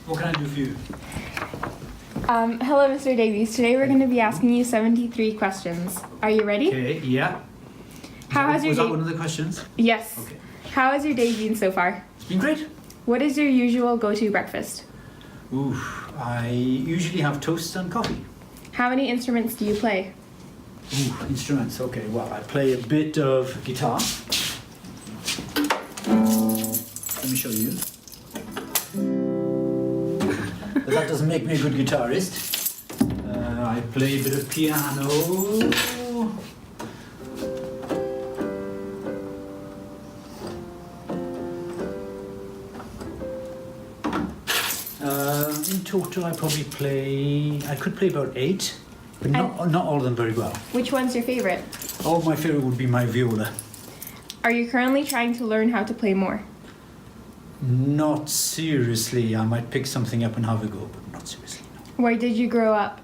What can I do for you? Hello, Mr. Davies. Today we're going to be asking you 73 questions. Are you ready? Okay, yeah. Was that one of the questions? Yes. Okay. How has your day been so far? It's been great. What is your usual go-to breakfast? Ooh, I usually have toast and coffee. How many instruments do you play? Ooh, instruments. Okay, well, I play a bit of guitar. Let me show you. But that doesn't make me a good guitarist. I play a bit of piano. In total, I could play about 8, but not all of them very well. Which one's your favorite? Oh, my favorite would be my viola. Are you currently trying to learn how to play more? Not seriously. I might pick something up and have a go, but not seriously, no. Where did you grow up?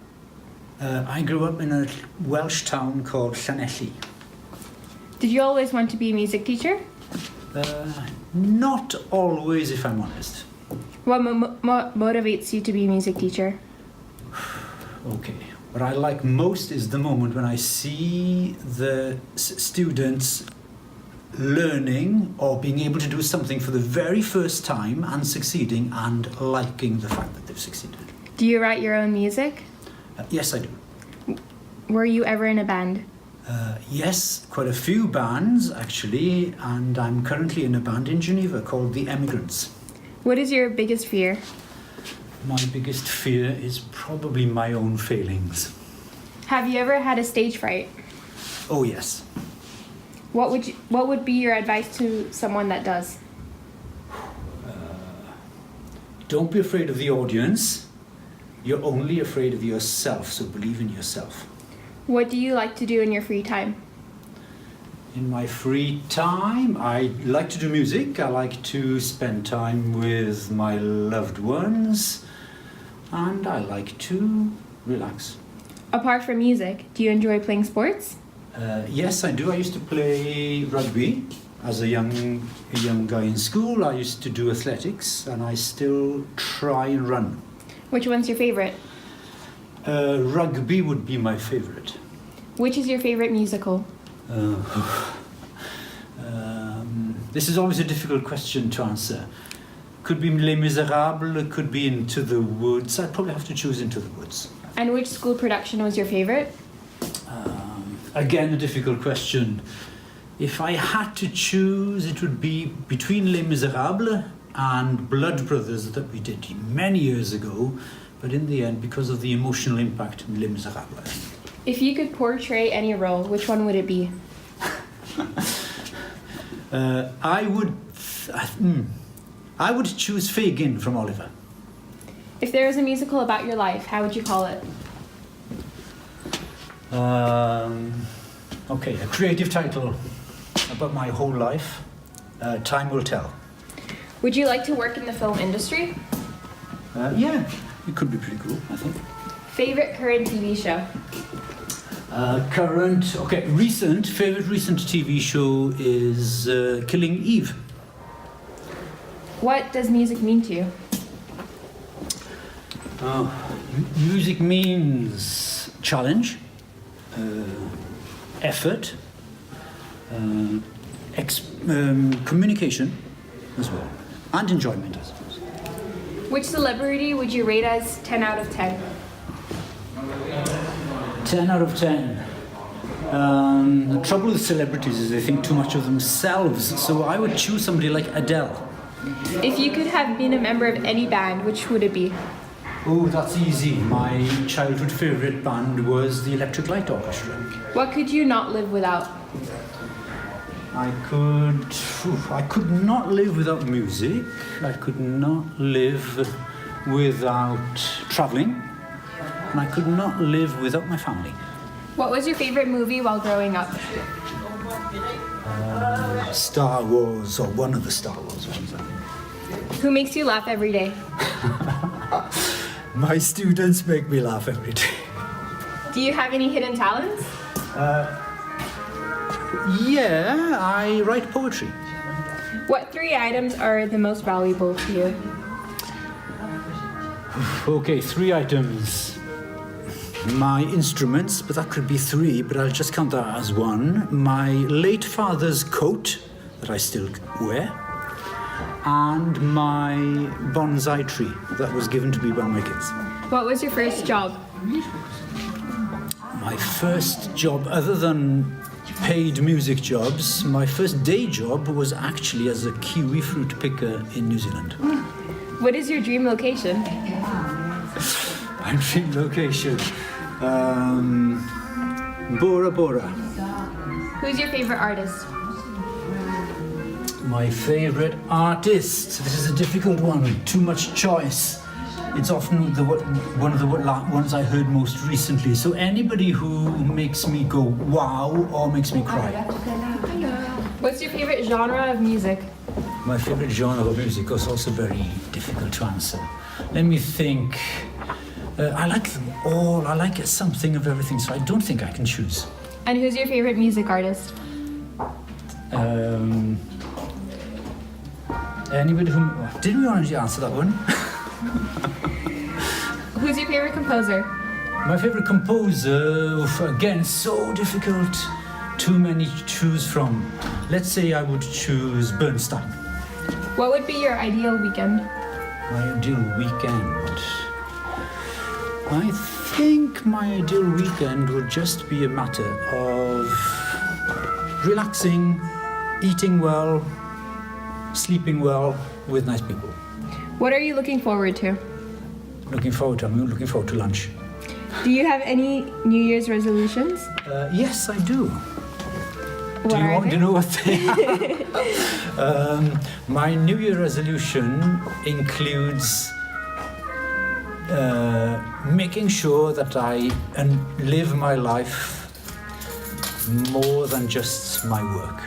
I grew up in a Welsh town called Llanelli. Did you always want to be a music teacher? Not always, if I'm honest. What motivates you to be a music teacher? Okay. What I like most is the moment when I see the students learning or being able to do something for the very first time and succeeding and liking the fact that they've succeeded. Do you write your own music? Yes, I do. Were you ever in a band? Yes, quite a few bands actually, and I'm currently in a band in Geneva called The Emigrants. What is your biggest fear? My biggest fear is probably my own failings. Have you ever had a stage fright? Oh yes. What would be your advice to someone that does? Don't be afraid of the audience. You're only afraid of yourself, so believe in yourself. What do you like to do in your free time? In my free time, I like to do music. I like to spend time with my loved ones, and I like to relax. Apart from music, do you enjoy playing sports? Yes, I do. I used to play rugby as a young guy in school. I used to do athletics, and I still try and run. Which one's your favorite? Rugby would be my favorite. Which is your favorite musical? This is always a difficult question to answer. Could be Les Miserables, it could be Into the Woods. I'd probably have to choose Into the Woods. And which school production was your favorite? Again, a difficult question. If I had to choose, it would be between Les Miserables and Blood Brothers that we did many years ago, but in the end, because of the emotional impact, Les Miserables. If you could portray any role, which one would it be? I would choose Fagin from Oliver. If there was a musical about your life, how would you call it? Okay, a creative title about my whole life. Time will tell. Would you like to work in the film industry? Yeah, it could be pretty cool, I think. Favorite current TV show? Favorite recent TV show is Killing Eve. What does music mean to you? Music means challenge, effort, communication as well, and enjoyment, I suppose. Which celebrity would you rate as 10 out of 10? 10 out of 10. The trouble with celebrities is they think too much of themselves, so I would choose somebody like Adele. If you could have been a member of any band, which would it be? Oh, that's easy. My childhood favourite band was the Electric Light Orchestra. What could you not live without? I could not live without music. I could not live without travelling. And I could not live without my family. What was your favorite movie while growing up? Star Wars, or one of the Star Wars ones. Who makes you laugh every day? My students make me laugh every day. Do you have any hidden talents? Yeah, I write poetry. What 3 items are the most valuable to you? Okay, 3 items. My instruments, but that could be 3, but I'll just count that as 1. My late father's coat that I still wear, and my bonsai tree that was given to me by my kids. What was your first job? My first job, other than paid music jobs, my first day job was actually as a kiwi fruit picker in New Zealand. What is your dream location? My dream location, Bora Bora. Who's your favorite artist? My favorite artist. This is a difficult one. Too much choice. It's often one of the ones I heard most recently. So anybody who makes me go wow or makes me cry. What's your favorite genre of music? My favorite genre of music is also very difficult to answer. Let me think. I like them all. I like something of everything, so I don't think I can choose. And who's your favorite music artist? Anybody who... Didn't we already answer that one? Who's your favorite composer? My favorite composer, again, so difficult. Too many to choose from. Let's say I would choose Bernstein. What would be your ideal weekend? My ideal weekend. I think my ideal weekend would just be a matter of relaxing, eating well, sleeping well with nice people. What are you looking forward to? I'm looking forward to lunch. Do you have any New Year's resolutions? Yes, I do. What Do you are want they? to know what they are? My New Year resolution includes making sure that I live my life more than just my work.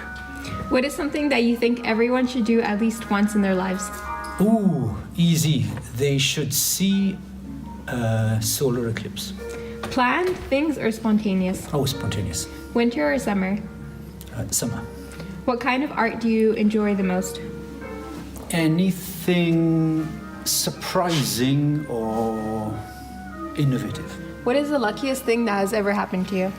What is something that you think everyone should do at least once in their lives? Ooh, easy. They should see a solar eclipse. Planned things or spontaneous? Oh, spontaneous. Winter or summer? Summer. What kind of art do you enjoy the most? Anything surprising or innovative. What is the luckiest thing that has ever happened to you?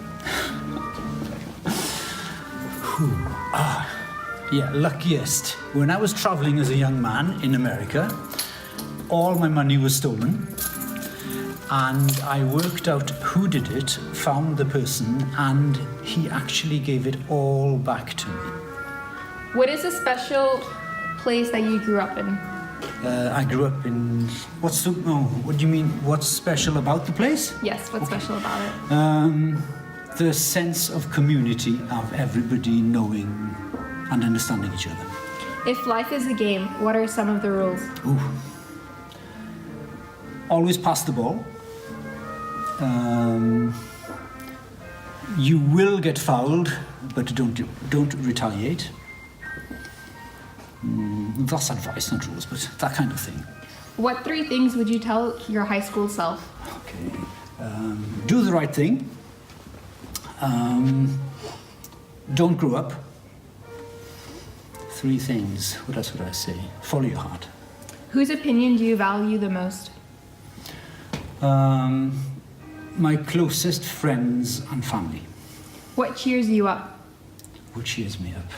Yeah, luckiest. When I was traveling as a young man in America, all my money was stolen. And I worked out who did it, found the person, and he actually gave it all back to me. What is a special place that you grew up in? I grew up in... what do you mean? What's special about the place? Yes, what's special about it? The sense of community, of everybody knowing and understanding each other. If life is a game, what are some of the rules? Ooh. Always pass the ball. You will get fouled, but don't retaliate. That's advice, not rules, but that kind of thing. What 3 things would you tell your high school self? Okay. Do the right thing. Don't grow up. 3 things. What else would I say? Follow your heart. Whose opinion do you value the most? My closest friends and family. What cheers you up? What cheers me up?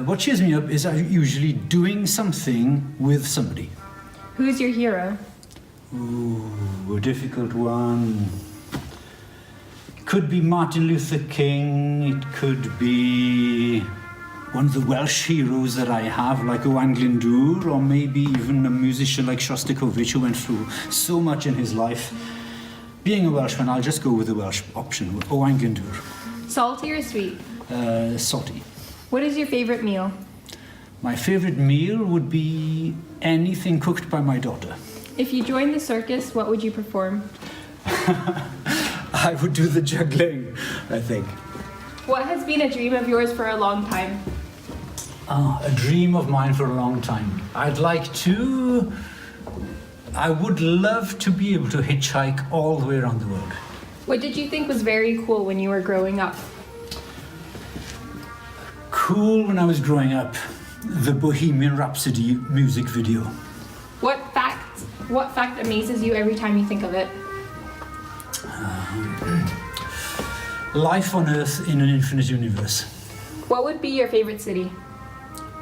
What cheers me up is usually doing something with somebody. Who's your hero? Ooh, a difficult one. It could be Martin Luther King. It could be one of the Welsh heroes that I have, like Owain Glyndŵr, or maybe even a musician like Shostakovich, who went through so much in his life. Being a Welshman, I'll just go with the Welsh option, Owain Glyndŵr. Salty or sweet? Salty. What is your favorite meal? My favorite meal would be anything cooked by my daughter. If you joined the circus, what would you perform? I would do the juggling, I think. What has been a dream of yours for a long time? A dream of mine for a long time. I would love to be able to hitchhike all the way around the world. What did you think was very cool when you were growing up? Cool when I was growing up, the Bohemian Rhapsody music video. What fact What fact amazes you every time you think of it? Life on Earth in an infinite universe. What would be your favorite city?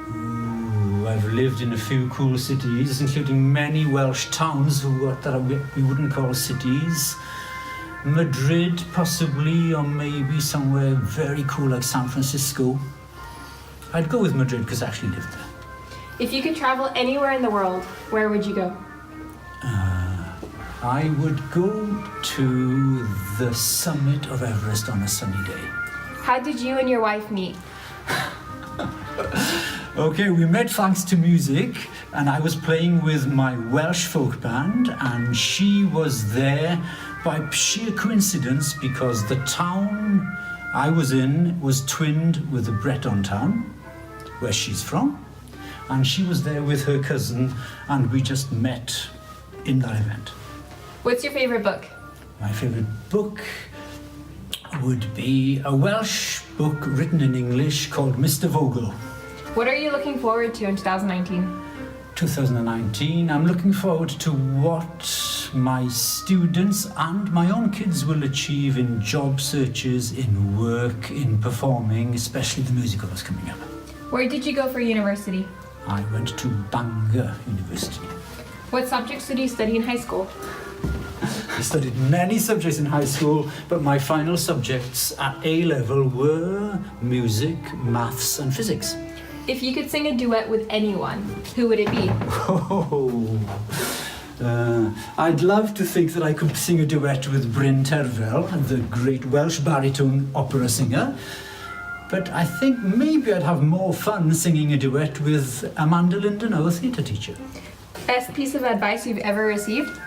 Ooh, I've lived in a few cool cities, including many Welsh towns we wouldn't call cities. Madrid, possibly, or maybe somewhere very cool like San Francisco. I'd go with Madrid because I actually lived there. If you could travel anywhere in the world, where would you go? I would go to the summit of Everest on a sunny day. How did you and your wife meet? Okay, we met thanks to music, and I was playing with my Welsh folk band, and she was there by sheer coincidence because the town I was in was twinned with the Breton town, where she's from, and she was there with her cousin, and we just met in that event. What's your favorite book? My favorite book would be a Welsh book written in English called Mr. Vogel. What are you looking forward to in 2019? 2019, I'm looking forward to what my students and my own kids will achieve in job searches, in work, in performing, especially the musical that's coming up. Where did you go for university? I went to Bangor University. What subjects did you study in high school? I studied many subjects in high school, but my final subjects at A level were music, maths, and physics. If you could sing a duet with anyone, who would it be? I'd love to think that I could sing a duet with Bryn Terfel, the great Welsh baritone opera singer. But I think maybe I'd have more fun singing a duet with Amanda Linden, our theatre teacher. Best piece of advice you've ever received?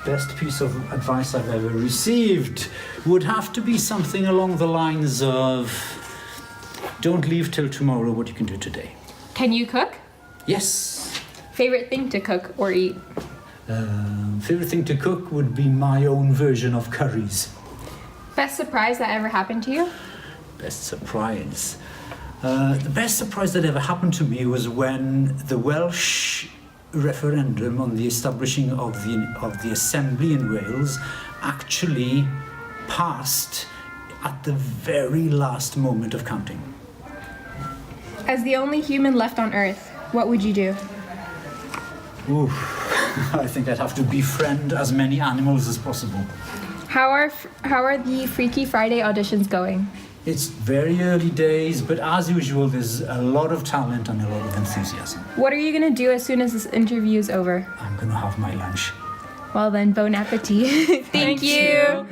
Best piece of advice I've ever received would have to be something along the lines of, don't leave till tomorrow what you can do today. Can you cook? Yes. Favorite thing to cook or eat? Favorite thing to cook would be my own version of curries. Best surprise that ever happened to you? Best surprise. The best surprise that ever happened to me was when the Welsh referendum on the establishing of the Assembly in Wales actually passed at the very last moment of counting. As the only human left on Earth, what would you do? Ooh, I think I'd have to befriend as many animals as possible. How are the Freaky Friday auditions going? It's very early days, but as usual, there's a lot of talent and a lot of enthusiasm. What are you going to do as soon as this interview is over? I'm going to have my lunch. Well then, bon appetit. Thank you.